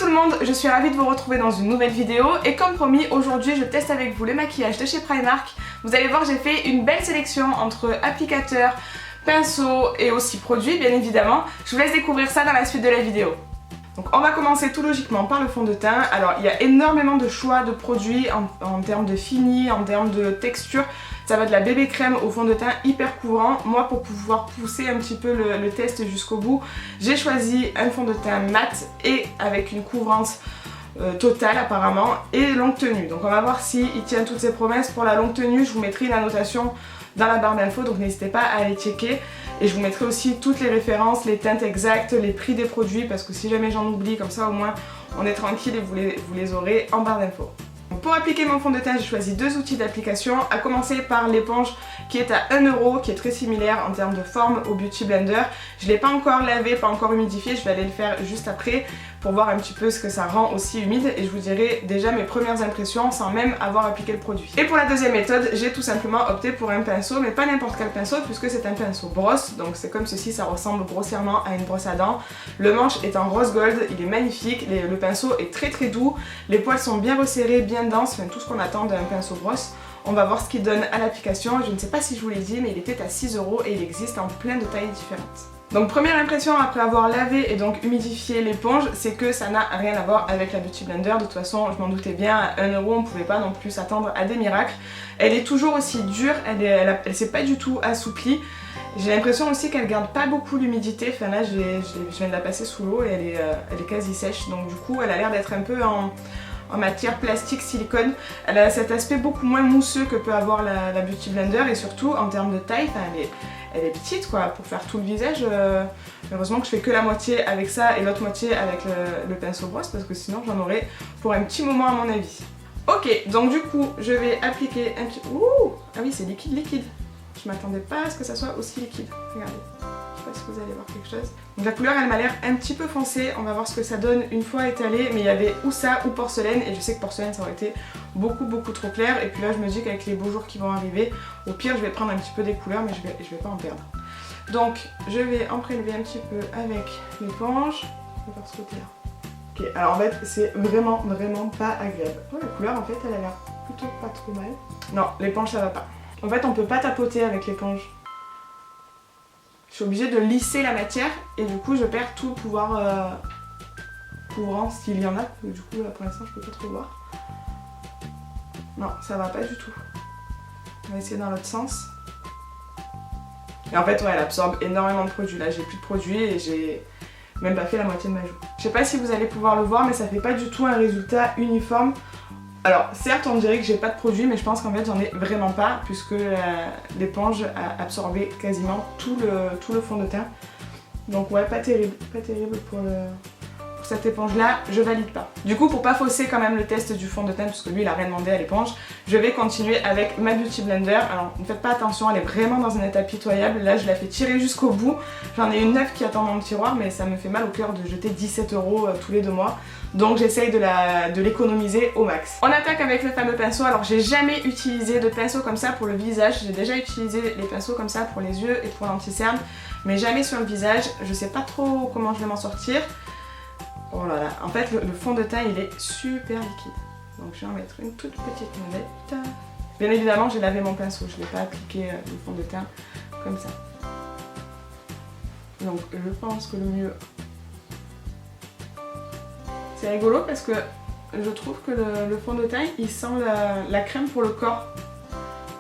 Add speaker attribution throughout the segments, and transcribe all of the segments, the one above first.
Speaker 1: tout le monde, je suis ravie de vous retrouver dans une nouvelle vidéo et comme promis, aujourd'hui je teste avec vous les maquillages de chez Primark. Vous allez voir, j'ai fait une belle sélection entre applicateurs, pinceaux et aussi produits bien évidemment. Je vous laisse découvrir ça dans la suite de la vidéo. Donc on va commencer tout logiquement par le fond de teint. Alors il y a énormément de choix de produits en termes de fini, en termes de texture. Ça va de la bébé crème au fond de teint hyper couvrant. Moi, pour pouvoir pousser un petit peu le test jusqu'au bout, j'ai choisi un fond de teint mat et avec une couvrance totale apparemment et longue tenue. Donc on va voir s'il tient toutes ses promesses. Pour la longue tenue, je vous mettrai une annotation dans la barre d'infos, donc n'hésitez pas à aller checker. Et je vous mettrai aussi toutes les références, les teintes exactes, les prix des produits, parce que si jamais j'en oublie, comme ça au moins on est tranquille et vous les aurez en barre d'infos. Pour appliquer mon fond de teint, j'ai choisi deux outils d'application, à commencer par l'éponge qui est à 1 €, qui est très similaire en termes de forme au Beauty Blender. Je ne l'ai pas encore lavé, pas encore humidifié, je vais aller le faire juste après pour voir un petit peu ce que ça rend aussi humide et je vous dirai déjà mes premières impressions sans même avoir appliqué le produit. Et pour la deuxième méthode, j'ai tout simplement opté pour un pinceau, mais pas n'importe quel pinceau puisque c'est un pinceau brosse, donc c'est comme ceci, ça ressemble grossièrement à une brosse à dents. Le manche est en rose gold, il est magnifique, le pinceau est très doux, les poils sont bien resserrés, bien denses, enfin tout ce qu'on attend d'un pinceau brosse. On va voir ce qu'il donne à l'application. Je ne sais pas si je vous l'ai dit, mais il était à 6 € et il existe en plein de tailles différentes. Donc première impression après avoir lavé et donc humidifié l'éponge, c'est que ça n'a rien à voir avec la Beauty Blender. De toute façon, je m'en doutais bien, à 1 €, on ne pouvait pas non plus s'attendre à des miracles. Elle est toujours aussi dure, elle s'est pas du tout assouplie. J'ai l'impression aussi qu'elle garde pas beaucoup l'humidité. Enfin là, je viens de la passer sous l'eau et elle est quasi sèche. Donc du coup, elle a l'air d'être un peu en matière plastique silicone. Elle a cet aspect beaucoup moins mousseux que peut avoir la Beauty Blender et surtout en termes de taille, elle est petite quoi, pour faire tout le visage. Heureusement que je fais que la moitié avec ça et l'autre moitié avec le pinceau brosse parce que sinon j'en aurais pour un petit moment à mon avis. Ok, donc du coup je vais appliquer un petit... Ouh! Ah oui, c'est liquide. Je m'attendais pas à ce que ça soit aussi liquide. Regardez. Je sais pas si vous allez voir quelque chose. Donc la couleur elle m'a l'air un petit peu foncée, on va voir ce que ça donne une fois étalée, mais il y avait ou ça ou porcelaine et je sais que porcelaine ça aurait été beaucoup trop clair et puis là je me dis qu'avec les beaux jours qui vont arriver, au pire je vais prendre un petit peu des couleurs mais je vais pas en perdre. Donc je vais en prélever un petit peu avec l'éponge, on va faire ce côté là. Ok, alors en fait c'est vraiment pas agréable. Oh, la couleur en fait elle a l'air plutôt pas trop mal. Non, l'éponge ça va pas. En fait on peut pas tapoter avec l'éponge. Je suis obligée de lisser la matière et du coup je perds tout le pouvoir couvrant s'il y en a. Du coup là pour l'instant je peux pas trop voir. Non, ça va pas du tout. On va essayer dans l'autre sens. Et en fait ouais, elle absorbe énormément de produits. Là j'ai plus de produits et j'ai même pas fait la moitié de ma joue. Je sais pas si vous allez pouvoir le voir mais ça fait pas du tout un résultat uniforme. Alors certes on dirait que j'ai pas de produit mais je pense qu'en fait j'en ai vraiment pas puisque l'éponge a absorbé quasiment tout le fond de teint. Donc ouais, pas terrible pour cette éponge là, je valide pas. Du coup pour pas fausser quand même le test du fond de teint puisque lui il a rien demandé à l'éponge, je vais continuer avec ma Beauty Blender. Alors ne faites pas attention, elle est vraiment dans un état pitoyable, là je la fais tirer jusqu'au bout. J'en ai une neuve qui attend dans le tiroir mais ça me fait mal au cœur de jeter 17 € tous les 2 mois. Donc j'essaye de l'économiser au max. On attaque avec le fameux pinceau. Alors j'ai jamais utilisé de pinceau comme ça pour le visage. J'ai déjà utilisé les pinceaux comme ça pour les yeux et pour l'anti-cerne, mais jamais sur le visage. Je sais pas trop comment je vais m'en sortir. Oh là là, en fait le fond de teint il est super liquide. Donc je vais en mettre une toute petite molette. Bien évidemment j'ai lavé mon pinceau, je ne vais pas appliquer le fond de teint comme ça. Donc je pense que le mieux... C'est rigolo parce que je trouve que le fond de teint il sent la crème pour le corps.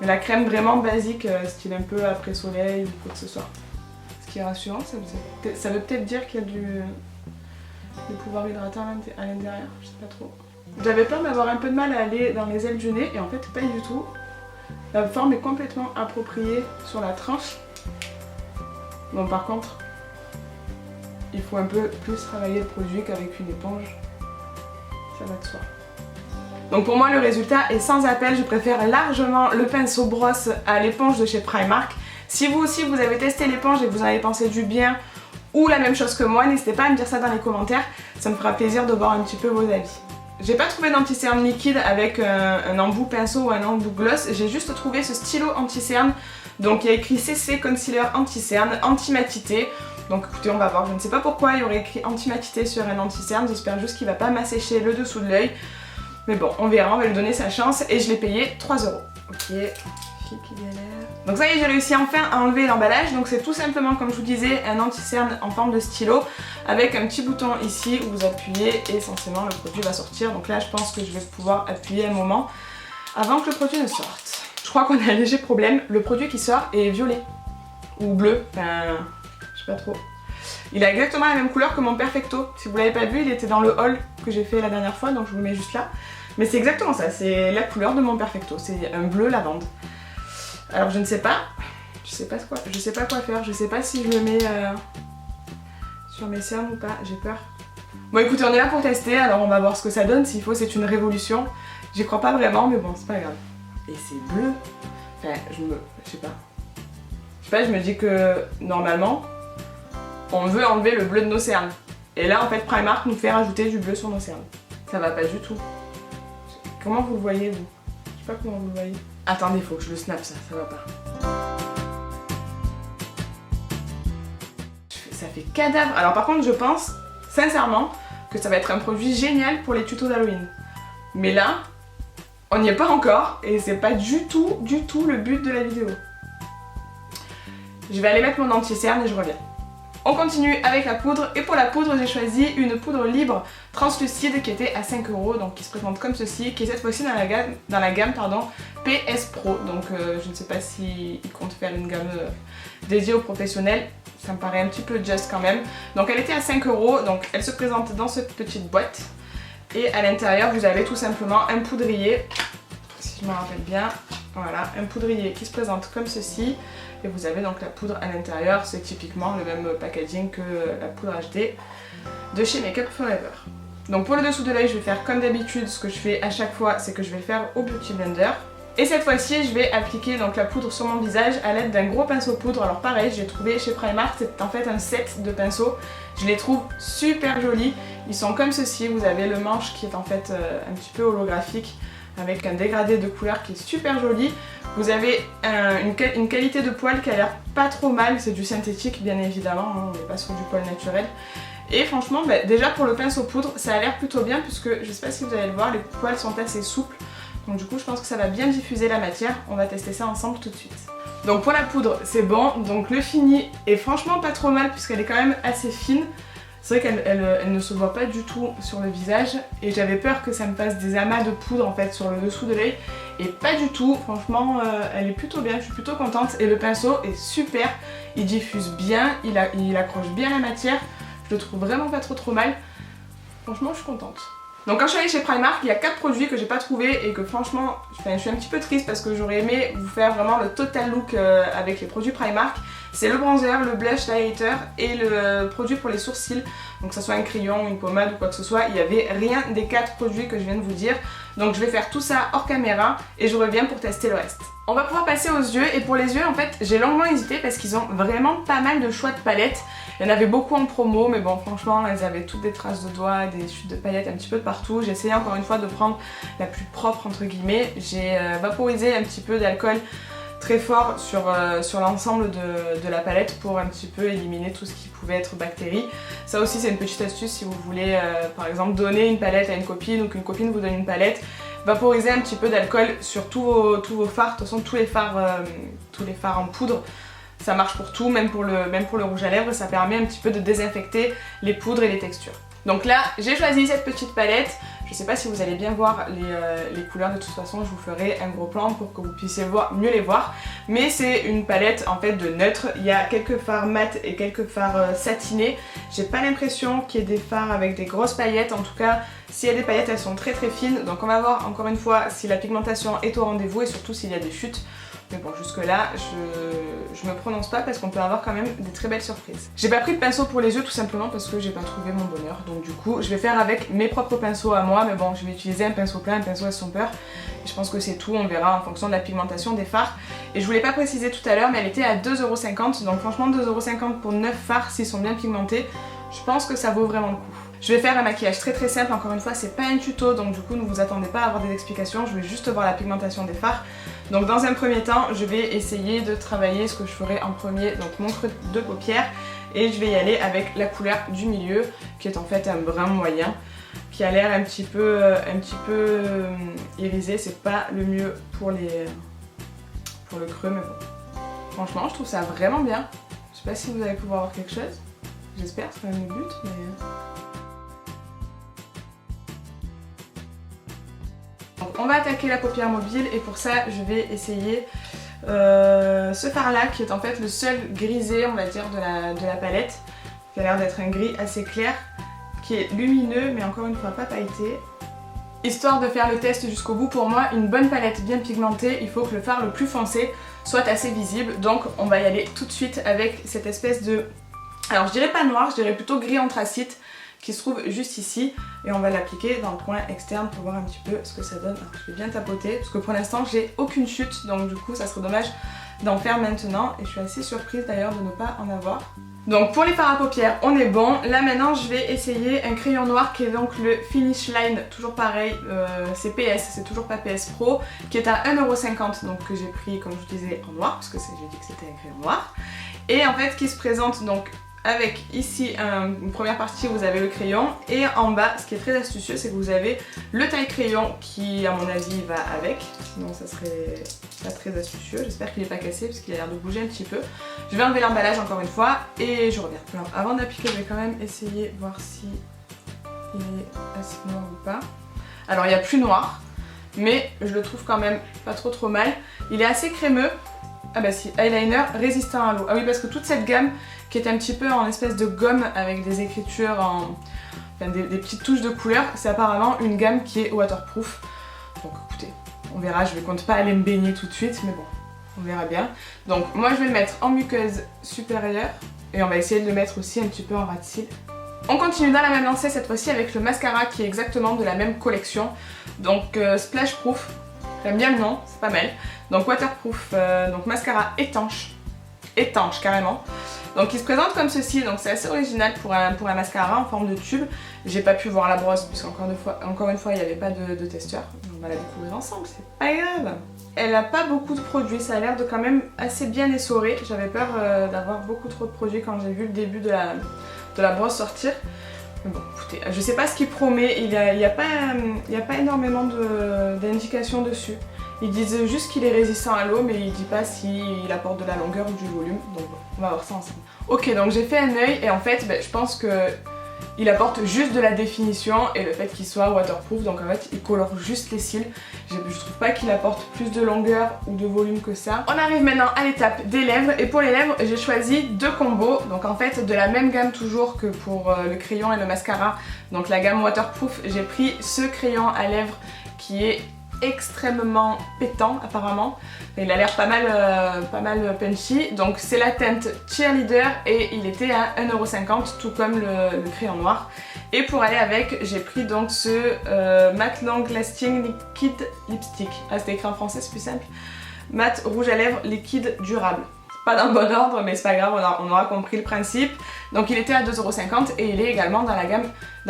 Speaker 1: Mais la crème vraiment basique, style un peu après soleil ou quoi que ce soit. Ce qui est rassurant, ça veut peut-être dire qu'il y a du pouvoir hydratant à l'intérieur, je sais pas trop. J'avais peur d'avoir un peu de mal à aller dans les ailes du nez et en fait pas du tout. La forme est complètement appropriée sur la tranche. Bon par contre, il faut un peu plus travailler le produit qu'avec une éponge. Ça va de soi. Donc pour moi le résultat est sans appel, je préfère largement le pinceau brosse à l'éponge de chez Primark. Si vous aussi vous avez testé l'éponge et que vous en avez pensé du bien ou la même chose que moi, n'hésitez pas à me dire ça dans les commentaires, ça me fera plaisir de voir un petit peu vos avis. J'ai pas trouvé d'anti-cerne liquide avec un embout pinceau ou un embout gloss, j'ai juste trouvé ce stylo anti-cerne. Donc il y a écrit CC Concealer Anti-Cerne, Anti-Matité. Donc écoutez, on va voir. Je ne sais pas pourquoi il y aurait écrit anti-matité sur un anti-cerne. J'espère juste qu'il va pas m'assécher le dessous de l'œil. Mais bon, on verra, on va lui donner sa chance. Et je l'ai payé 3 €. Ok, fille qui galère. Donc ça y est, j'ai réussi enfin à enlever l'emballage. Donc c'est tout simplement, comme je vous disais, un anti-cerne en forme de stylo avec un petit bouton ici où vous appuyez et essentiellement le produit va sortir. Donc là, je pense que je vais pouvoir appuyer un moment avant que le produit ne sorte. Je crois qu'on a un léger problème. Le produit qui sort est violet ou bleu. Enfin, je sais pas trop. Il a exactement la même couleur que mon Perfecto. Si vous l'avez pas vu, il était dans le haul que j'ai fait la dernière fois, donc je vous le mets juste là. Mais c'est exactement ça, c'est la couleur de mon Perfecto, c'est un bleu lavande. Alors je ne sais pas, je sais pas quoi faire, je sais pas si je le mets sur mes cernes ou pas, j'ai peur. Bon écoutez, on est là pour tester, alors on va voir ce que ça donne, s'il faut c'est une révolution. J'y crois pas vraiment, mais bon, c'est pas grave. Et c'est bleu, enfin je sais pas, je me dis que normalement, on veut enlever le bleu de nos cernes. Et là en fait Primark nous fait rajouter du bleu sur nos cernes. Ça va pas du tout. Comment vous le voyez vous? Je sais pas comment vous le voyez. Attendez, faut que je le snap ça va pas. Ça fait cadavre. Alors par contre je pense sincèrement que ça va être un produit génial pour les tutos d'Halloween. Mais là, on n'y est pas encore et c'est pas du tout le but de la vidéo. Je vais aller mettre mon anti-cerne et je reviens. On continue avec la poudre et pour la poudre j'ai choisi une poudre libre translucide qui était à 5 €, donc qui se présente comme ceci, qui est cette fois-ci dans la gamme PS Pro. Donc je ne sais pas s'ils comptent faire une gamme dédiée aux professionnels, ça me paraît un petit peu just quand même. Donc elle était à 5 €, donc elle se présente dans cette petite boîte et à l'intérieur vous avez tout simplement un poudrier, si je me rappelle bien, voilà, un poudrier qui se présente comme ceci. Et vous avez donc la poudre à l'intérieur, c'est typiquement le même packaging que la poudre HD de chez Make Up Forever. Donc pour le dessous de l'œil, je vais faire comme d'habitude, ce que je fais à chaque fois, c'est que je vais le faire au Beauty Blender. Et cette fois-ci, je vais appliquer donc la poudre sur mon visage à l'aide d'un gros pinceau poudre. Alors pareil, j'ai trouvé chez Primark, c'est en fait un set de pinceaux. Je les trouve super jolis. Ils sont comme ceci, vous avez le manche qui est en fait un petit peu holographique, avec un dégradé de couleur qui est super joli. Vous avez une qualité de poil qui a l'air pas trop mal, c'est du synthétique bien évidemment, hein, on n'est pas sur du poil naturel. Et franchement, déjà pour le pinceau poudre, ça a l'air plutôt bien puisque, je sais pas si vous allez le voir, les poils sont assez souples. Donc du coup, je pense que ça va bien diffuser la matière. On va tester ça ensemble tout de suite. Donc pour la poudre, c'est bon. Donc le fini est franchement pas trop mal puisqu'elle est quand même assez fine. C'est vrai qu'elle ne se voit pas du tout sur le visage et j'avais peur que ça me fasse des amas de poudre en fait sur le dessous de l'œil et pas du tout, franchement elle est plutôt bien, je suis plutôt contente et le pinceau est super, il diffuse bien, il accroche bien la matière, je le trouve vraiment pas trop mal, franchement je suis contente. Donc quand je suis allée chez Primark, il y a 4 produits que j'ai pas trouvé et que franchement, je suis un petit peu triste parce que j'aurais aimé vous faire vraiment le total look avec les produits Primark. C'est le bronzer, le blush, l'highlighter et le produit pour les sourcils. Donc que ce soit un crayon, une pommade ou quoi que ce soit, il n'y avait rien des 4 produits que je viens de vous dire. Donc je vais faire tout ça hors caméra et je reviens pour tester le reste. On va pouvoir passer aux yeux et pour les yeux en fait j'ai longuement hésité parce qu'ils ont vraiment pas mal de choix de palettes. Il y en avait beaucoup en promo mais bon franchement elles avaient toutes des traces de doigts, des chutes de paillettes un petit peu de partout. J'ai essayé encore une fois de prendre la plus propre entre guillemets. J'ai vaporisé un petit peu d'alcool très fort sur l'ensemble de la palette pour un petit peu éliminer tout ce qui pouvait être bactéries. Ça aussi c'est une petite astuce si vous voulez par exemple donner une palette à une copine ou qu'une copine vous donne une palette. Vaporiser un petit peu d'alcool sur tous vos fards, de toute façon tous les fards en poudre, ça marche pour tout, même pour le rouge à lèvres, ça permet un petit peu de désinfecter les poudres et les textures. Donc là, j'ai choisi cette petite palette. Je sais pas si vous allez bien voir les couleurs, de toute façon je vous ferai un gros plan pour que vous puissiez mieux les voir. Mais c'est une palette en fait de neutre, il y a quelques fards mat et quelques fards satinés. J'ai pas l'impression qu'il y ait des fards avec des grosses paillettes, en tout cas s'il y a des paillettes elles sont très fines. Donc on va voir encore une fois si la pigmentation est au rendez-vous et surtout s'il y a des chutes. Mais bon, jusque là, je me prononce pas parce qu'on peut avoir quand même des très belles surprises. J'ai pas pris de pinceau pour les yeux tout simplement parce que j'ai pas trouvé mon bonheur. Donc du coup, je vais faire avec mes propres pinceaux à moi. Mais bon, je vais utiliser un pinceau plat, un pinceau estomper. Et je pense que c'est tout, on verra en fonction de la pigmentation des fards. Et je voulais pas préciser tout à l'heure, mais elle était à 2,50 €. Donc franchement, 2,50 € pour 9 fards s'ils sont bien pigmentés. Je pense que ça vaut vraiment le coup. Je vais faire un maquillage très simple, encore une fois c'est pas un tuto donc du coup ne vous attendez pas à avoir des explications, je vais juste voir la pigmentation des fards. Donc dans un premier temps, je vais essayer de travailler ce que je ferai en premier, donc mon creux de paupière, et je vais y aller avec la couleur du milieu, qui est en fait un brun moyen, qui a l'air un petit peu irisé. C'est pas le mieux pour le creux, mais bon. Franchement, je trouve ça vraiment bien. Je sais pas si vous allez pouvoir voir quelque chose. J'espère, c'est quand même le but, mais... Donc, on va attaquer la paupière mobile et pour ça, je vais essayer ce fard là qui est en fait le seul grisé, on va dire, de la palette. Qui a l'air d'être un gris assez clair, qui est lumineux mais encore une fois pas pailleté. Histoire de faire le test jusqu'au bout, pour moi, une bonne palette bien pigmentée, il faut que le fard le plus foncé soit assez visible. Donc on va y aller tout de suite avec cette espèce de... Alors je dirais pas noir, je dirais plutôt gris anthracite qui se trouve juste ici. Et on va l'appliquer dans le coin externe pour voir un petit peu ce que ça donne. Alors, je vais bien tapoter parce que pour l'instant j'ai aucune chute, donc du coup ça serait dommage d'en faire maintenant. Et je suis assez surprise d'ailleurs de ne pas en avoir. Donc pour les fards à paupières, on est bon. Là maintenant je vais essayer un crayon noir qui est donc le Finish Line, toujours pareil, c'est PS, c'est toujours pas PS Pro, qui est à 1,50 €, donc que j'ai pris comme je disais en noir, parce que j'ai dit que c'était un crayon noir. Et en fait qui se présente donc avec ici une première partie où vous avez le crayon, et en bas, ce qui est très astucieux, c'est que vous avez le taille-crayon qui à mon avis va avec, sinon ça serait pas très astucieux. J'espère qu'il n'est pas cassé parce qu'il a l'air de bouger un petit peu. Je vais enlever l'emballage encore une fois et je reviens. Alors avant d'appliquer, je vais quand même essayer de voir si il est assez noir ou pas. Alors il y a plus noir, mais je le trouve quand même pas trop mal. Il est assez crémeux. Ah bah si, eyeliner résistant à l'eau. Ah oui, parce que toute cette gamme qui est un petit peu en espèce de gomme avec des écritures enfin, des petites touches de couleur, c'est apparemment une gamme qui est waterproof. Donc écoutez, on verra, je ne compte pas aller me baigner tout de suite, mais bon, on verra bien. Donc moi je vais le mettre en muqueuse supérieure et on va essayer de le mettre aussi un petit peu en ras de cils. On continue dans la même lancée cette fois-ci avec le mascara qui est exactement de la même collection. Donc Splash Proof, j'aime bien le nom, c'est pas mal. Donc waterproof, donc mascara étanche carrément. Donc il se présente comme ceci, donc c'est assez original pour un mascara en forme de tube. J'ai pas pu voir la brosse puisqu'encore une fois il n'y avait pas de testeur. On va la découvrir ensemble, c'est pas grave. Elle a pas beaucoup de produits, ça a l'air de quand même assez bien essoré. J'avais peur d'avoir beaucoup trop de produits quand j'ai vu le début de la brosse sortir. Mais bon, écoutez, je sais pas ce qu'il promet, il y a pas énormément d'indications dessus. Ils disent juste qu'il est résistant à l'eau, mais il dit pas s'il apporte de la longueur ou du volume. Donc bon, on va voir ça ensemble. Ok, donc j'ai fait un œil et en fait, je pense que il apporte juste de la définition et le fait qu'il soit waterproof, donc en fait il colore juste les cils. Je trouve pas qu'il apporte plus de longueur ou de volume que ça. On arrive maintenant à l'étape des lèvres et pour les lèvres j'ai choisi deux combos. Donc en fait de la même gamme toujours que pour le crayon et le mascara. Donc la gamme waterproof, j'ai pris ce crayon à lèvres qui est extrêmement pétant apparemment. Il a l'air pas mal punchy. Donc c'est la teinte Cheerleader et il était à 1,50 € tout comme le crayon noir. Et pour aller avec, j'ai pris donc ce Matte Long Lasting Liquid Lipstick. Ah, c'était écrit en français, c'est plus simple. Matte rouge à lèvres liquide durable. Pas dans le bon ordre, mais c'est pas grave, on aura compris le principe. Donc il était à 2,50 € et il est également dans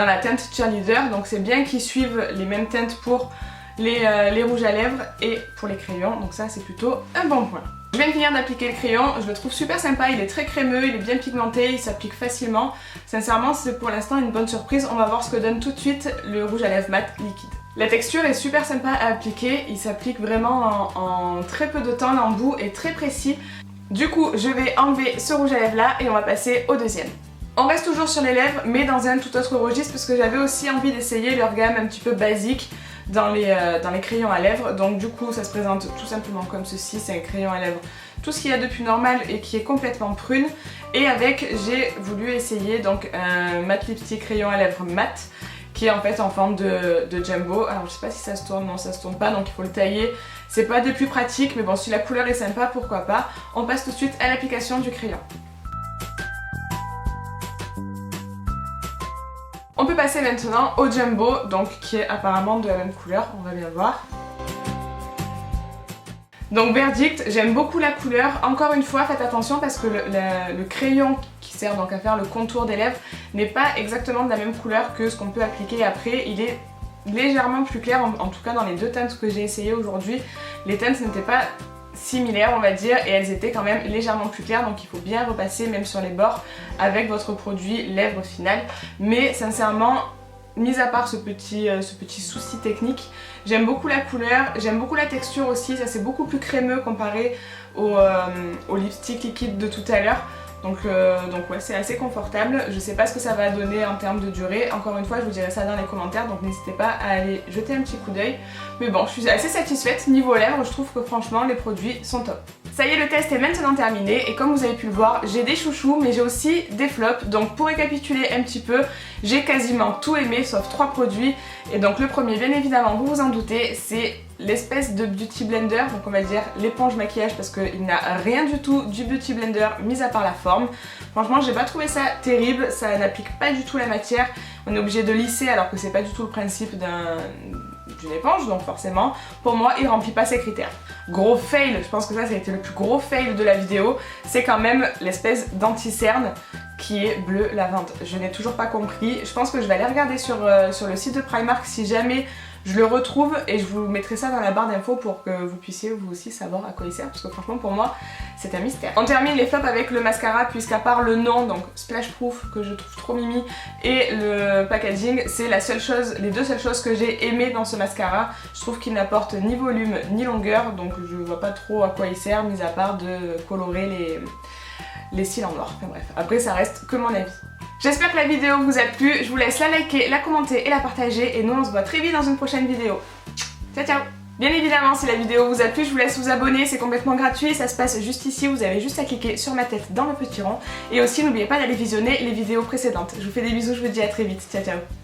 Speaker 1: la teinte Cheerleader. Donc c'est bien qu'ils suivent les mêmes teintes pour les rouges à lèvres et pour les crayons, donc ça c'est plutôt un bon point. Je viens de finir d'appliquer le crayon, je le trouve super sympa, il est très crémeux, il est bien pigmenté, il s'applique facilement. Sincèrement c'est pour l'instant une bonne surprise, on va voir ce que donne tout de suite le rouge à lèvres mat liquide. La texture est super sympa à appliquer, il s'applique vraiment en très peu de temps, l'embout est très précis. Du coup je vais enlever ce rouge à lèvres là et on va passer au deuxième. On reste toujours sur les lèvres mais dans un tout autre registre parce que j'avais aussi envie d'essayer leur gamme un petit peu basique dans les crayons à lèvres. Donc du coup ça se présente tout simplement comme ceci, c'est un crayon à lèvres tout ce qu'il y a de plus normal et qui est complètement prune. Et avec j'ai voulu essayer donc un matte lipstick crayon à lèvres mat qui est en fait en forme de jumbo. Alors je sais pas si ça se tourne, non ça se tourne pas donc il faut le tailler. C'est pas des plus pratiques mais bon si la couleur est sympa pourquoi pas. On passe tout de suite à l'application du crayon. On peut passer maintenant au jumbo, donc qui est apparemment de la même couleur, on va bien voir. Donc verdict, j'aime beaucoup la couleur. Encore une fois, faites attention parce que le crayon qui sert donc à faire le contour des lèvres n'est pas exactement de la même couleur que ce qu'on peut appliquer après. Il est légèrement plus clair, en tout cas dans les deux teintes que j'ai essayé aujourd'hui. Les teintes n'étaient pas similaires on va dire et elles étaient quand même légèrement plus claires, donc il faut bien repasser même sur les bords avec votre produit lèvres final. Mais sincèrement, mis à part ce petit souci technique, j'aime beaucoup la couleur, j'aime beaucoup la texture aussi, ça c'est beaucoup plus crémeux comparé au lipstick liquide de tout à l'heure. Donc ouais, c'est assez confortable. Je sais pas ce que ça va donner en termes de durée. Encore une fois, je vous dirai ça dans les commentaires, donc n'hésitez pas à aller jeter un petit coup d'œil. Mais bon, je suis assez satisfaite. Niveau lèvres, je trouve que franchement, les produits sont top. Ça y est, le test est maintenant terminé et comme vous avez pu le voir, j'ai des chouchous mais j'ai aussi des flops. Donc pour récapituler un petit peu, j'ai quasiment tout aimé sauf 3 produits. Et donc le premier, bien évidemment, vous vous en doutez, c'est l'espèce de Beauty Blender, donc on va dire l'éponge maquillage parce qu'il n'a rien du tout du Beauty Blender mis à part la forme. Franchement, j'ai pas trouvé ça terrible, ça n'applique pas du tout la matière. On est obligé de lisser alors que c'est pas du tout le principe d'une éponge, donc forcément pour moi il remplit pas ses critères. Gros fail, je pense que ça a été le plus gros fail de la vidéo, c'est quand même l'espèce d'anti-cerne qui est bleu lavande. Je n'ai toujours pas compris, je pense que je vais aller regarder sur le site de Primark si jamais je le retrouve et je vous mettrai ça dans la barre d'infos pour que vous puissiez vous aussi savoir à quoi il sert parce que franchement pour moi c'est un mystère. On termine les flops avec le mascara puisqu'à part le nom, donc Splash Proof que je trouve trop mimi, et le packaging, c'est les deux seules choses que j'ai aimées dans ce mascara. Je trouve qu'il n'apporte ni volume ni longueur, donc je vois pas trop à quoi il sert mis à part de colorer les cils en noir. Enfin bref, après ça reste que mon avis. J'espère que la vidéo vous a plu, je vous laisse la liker, la commenter et la partager et nous on se voit très vite dans une prochaine vidéo. Ciao ciao! Bien évidemment, si la vidéo vous a plu, je vous laisse vous abonner, c'est complètement gratuit, ça se passe juste ici, vous avez juste à cliquer sur ma tête dans le petit rond. Et aussi n'oubliez pas d'aller visionner les vidéos précédentes. Je vous fais des bisous, je vous dis à très vite, ciao ciao!